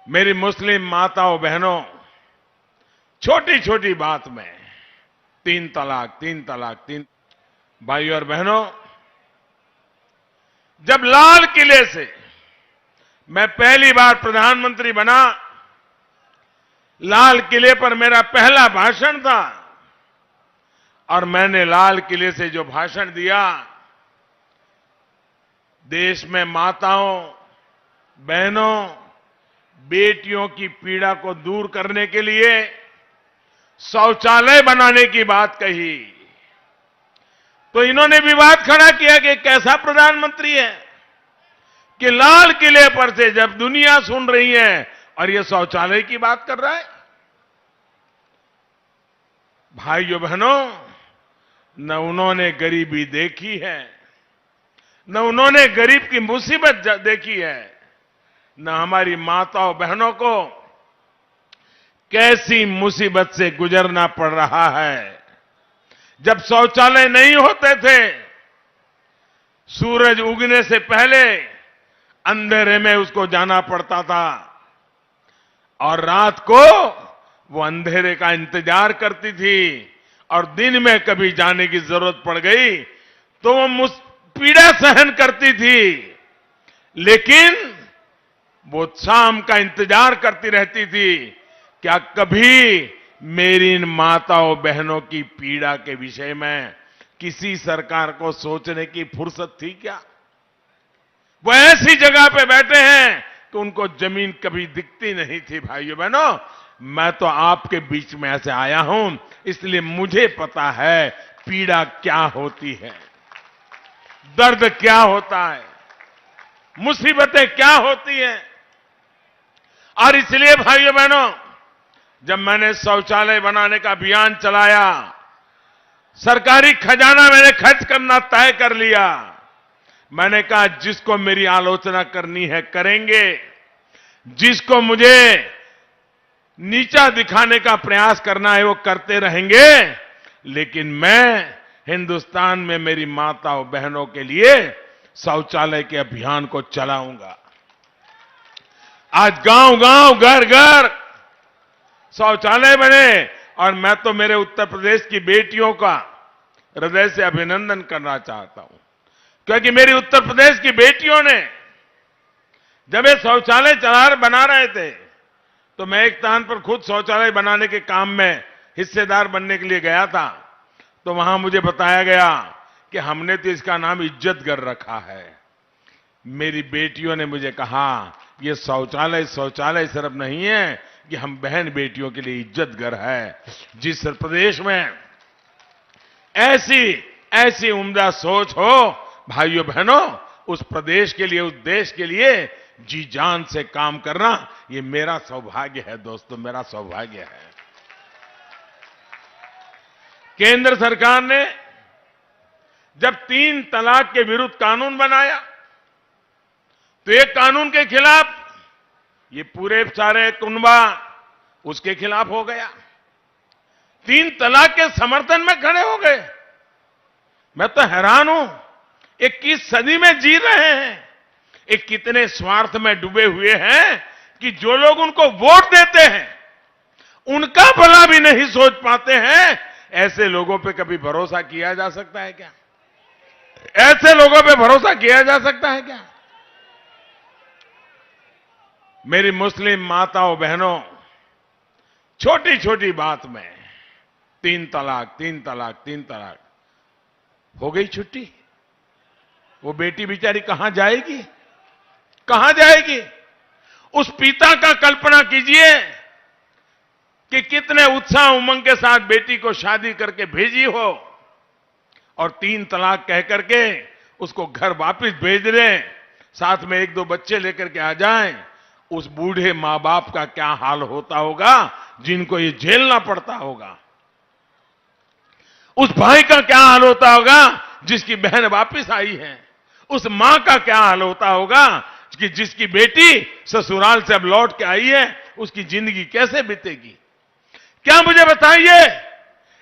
मेरी मुस्लिम माताओं बहनों, छोटी छोटी बात में तीन तलाक। भाइयों और बहनों, जब लाल किले से मैं पहली बार प्रधानमंत्री बना, लाल किले पर मेरा पहला भाषण था और मैंने लाल किले से जो भाषण दिया, देश में माताओं, बहनों, बेटियों की पीड़ा को दूर करने के लिए शौचालय बनाने की बात कही, तो इन्होंने विवाद खड़ा किया कि कैसा प्रधानमंत्री है कि लाल किले पर से जब दुनिया सुन रही है और ये शौचालय की बात कर रहा है। भाइयों बहनों, न उन्होंने गरीबी देखी है, न उन्होंने गरीब की मुसीबत देखी है, न हमारी माताओं बहनों को कैसी मुसीबत से गुजरना पड़ रहा है। जब शौचालय नहीं होते थे, सूरज उगने से पहले अंधेरे में उसको जाना पड़ता था और रात को वो अंधेरे का इंतजार करती थी और दिन में कभी जाने की जरूरत पड़ गई तो वो पीड़ा सहन करती थी, लेकिन वो शाम का इंतजार करती रहती थी। क्या कभी मेरी इन माताओं बहनों की पीड़ा के विषय में किसी सरकार को सोचने की फुर्सत थी क्या? वो ऐसी जगह पे बैठे हैं कि उनको जमीन कभी दिखती नहीं थी। भाइयों बहनों, मैं तो आपके बीच में ऐसे आया हूं, इसलिए मुझे पता है पीड़ा क्या होती है, दर्द क्या होता है, मुसीबतें क्या होती हैं। और इसलिए भाइयों बहनों, जब मैंने शौचालय बनाने का अभियान चलाया, सरकारी खजाना मैंने खर्च करना तय कर लिया। मैंने कहा जिसको मेरी आलोचना करनी है करेंगे, जिसको मुझे नीचा दिखाने का प्रयास करना है वो करते रहेंगे, लेकिन मैं हिंदुस्तान में मेरी माताओं बहनों के लिए शौचालय के अभियान को चलाऊंगा। आज गांव-गांव, घर-घर शौचालय बने और मैं तो मेरे उत्तर प्रदेश की बेटियों का हृदय से अभिनंदन करना चाहता हूं, क्योंकि मेरी उत्तर प्रदेश की बेटियों ने जब ये शौचालय बना रहे थे तो मैं एक स्थान पर खुद शौचालय बनाने के काम में हिस्सेदार बनने के लिए गया था। तो वहां मुझे बताया गया कि हमने तो इसका नाम इज्जतघर रखा है। मेरी बेटियों ने मुझे कहा ये शौचालय सिर्फ नहीं है कि हम बहन बेटियों के लिए इज्जतघर है। जिस प्रदेश में ऐसी उम्दा सोच हो भाइयों बहनों, उस प्रदेश के लिए, उस देश के लिए जी जान से काम करना ये मेरा सौभाग्य है। दोस्तों, मेरा सौभाग्य है। केंद्र सरकार ने जब 3 तलाक के विरुद्ध कानून बनाया तो एक कानून के खिलाफ ये पूरे सारे कुनबा उसके खिलाफ हो गया, 3 तलाक के समर्थन में खड़े हो गए। मैं तो हैरान हूं, 21 सदी में जी रहे हैं, एक कितने स्वार्थ में डूबे हुए हैं कि जो लोग उनको वोट देते हैं उनका भला भी नहीं सोच पाते हैं। ऐसे लोगों पे कभी भरोसा किया जा सकता है क्या? ऐसे लोगों पे भरोसा किया जा सकता है क्या? मेरी मुस्लिम माताओं बहनों, छोटी छोटी बात में 3 तलाक हो गई छुट्टी। वो बेटी बेचारी कहां जाएगी? कहां जाएगी? उस पिता का कल्पना कीजिए कि कितने उत्साह उमंग के साथ बेटी को शादी करके भेजी हो और 3 तलाक कह करके उसको घर वापस भेज दें, साथ में 1-2 बच्चे लेकर के आ जाएं। उस बूढ़े मां बाप का क्या हाल होता होगा जिनको ये झेलना पड़ता होगा। उस भाई का क्या हाल होता होगा जिसकी बहन वापस आई है। उस मां का क्या हाल होता होगा कि जिसकी बेटी ससुराल से अब लौट के आई है, उसकी जिंदगी कैसे बीतेगी? क्या मुझे बताइए,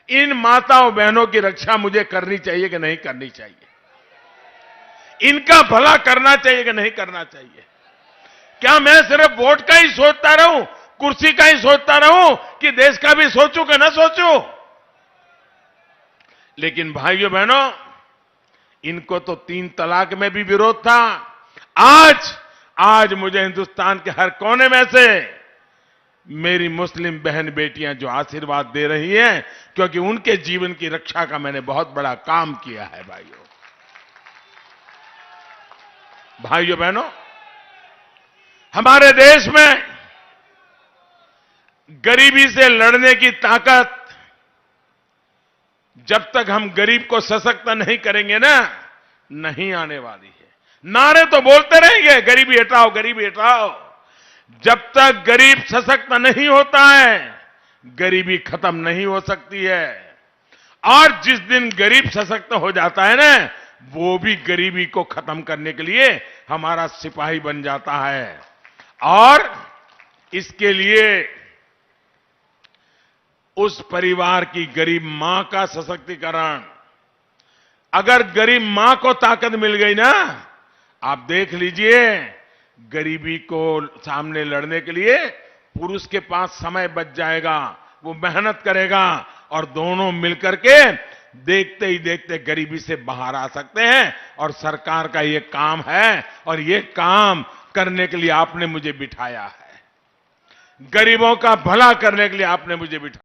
इन माताओं बहनों की रक्षा मुझे करनी चाहिए कि नहीं करनी चाहिए? इनका भला करना चाहिए कि नहीं करना चाहिए? क्या मैं सिर्फ वोट का ही सोचता रहूं, कुर्सी का ही सोचता रहूं कि देश का भी सोचूं कि ना सोचूं? लेकिन भाइयों बहनों, इनको तो 3 तलाक में भी विरोध था। आज मुझे हिंदुस्तान के हर कोने में से मेरी मुस्लिम बहन बेटियां जो आशीर्वाद दे रही हैं, क्योंकि उनके जीवन की रक्षा का मैंने बहुत बड़ा काम किया है। भाइयों बहनों, हमारे देश में गरीबी से लड़ने की ताकत, जब तक हम गरीब को सशक्त नहीं करेंगे ना, नहीं आने वाली है। नारे तो बोलते रहेंगे, गरीबी हटाओ, गरीबी हटाओ। जब तक गरीब सशक्त नहीं होता है, गरीबी खत्म नहीं हो सकती है। और जिस दिन गरीब सशक्त हो जाता है ना, वो भी गरीबी को खत्म करने के लिए हमारा सिपाही बन जाता है। और इसके लिए उस परिवार की गरीब मां का सशक्तिकरण, अगर गरीब मां को ताकत मिल गई ना, आप देख लीजिए, गरीबी को सामने लड़ने के लिए पुरुष के पास समय बच जाएगा, वो मेहनत करेगा और दोनों मिलकर के देखते ही देखते गरीबी से बाहर आ सकते हैं। और सरकार का ये काम है और ये काम करने के लिए आपने मुझे बिठाया है। गरीबों का भला करने के लिए आपने मुझे बिठाया।